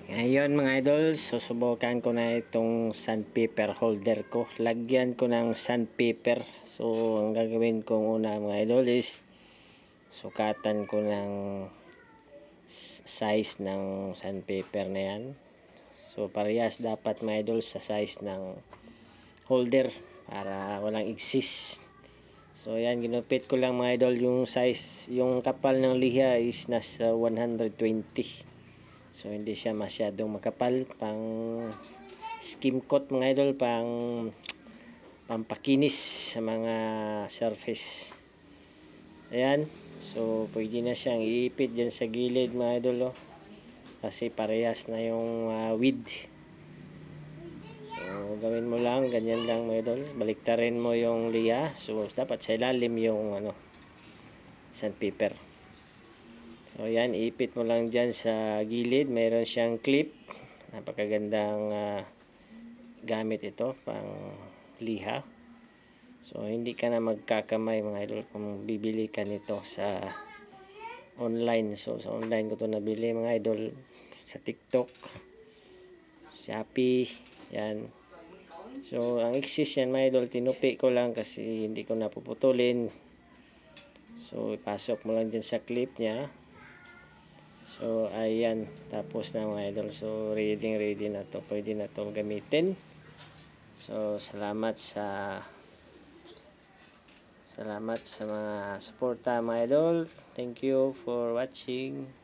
Ngayon mga idol, susubukan ko na itong sandpaper holder ko. Lagyan ko ng sandpaper. So, ang gagawin ko una mga idol is sukatan ko ng size ng sandpaper na yan. So, parehas dapat mga idol sa size ng holder para walang exist. So, yan, ginupit ko lang mga idol yung size, yung kapal ng liha is nasa 120. So, hindi siya masyadong makapal. Pang skim coat mga idol, pampakinis sa mga surface. Ayan. So, pwede na siyang iipit dyan sa gilid mga idol. Oh. Kasi parehas na yung width. So, gawin mo lang, ganyan lang mga idol. Baliktarin mo yung liya. So, dapat sa ilalim yung sandpaper. So, yan, ipit mo lang dyan sa gilid. Mayroon siyang clip. Napakagandang gamit ito, pang liha. So, hindi ka na magkakamay mga idol kung bibili ka nito sa online. So, sa online ko ito nabili mga idol. Sa TikTok, Shopee, yan. So, ang exist yan mga idol, tinupi ko lang kasi hindi ko napuputulin. So, ipasok mo lang dyan sa clip niya. So, ayan. Tapos na mga idol. So, ready na to. Pwede na to gamitin. So, salamat sa mga suporta mga idol. Thank you for watching.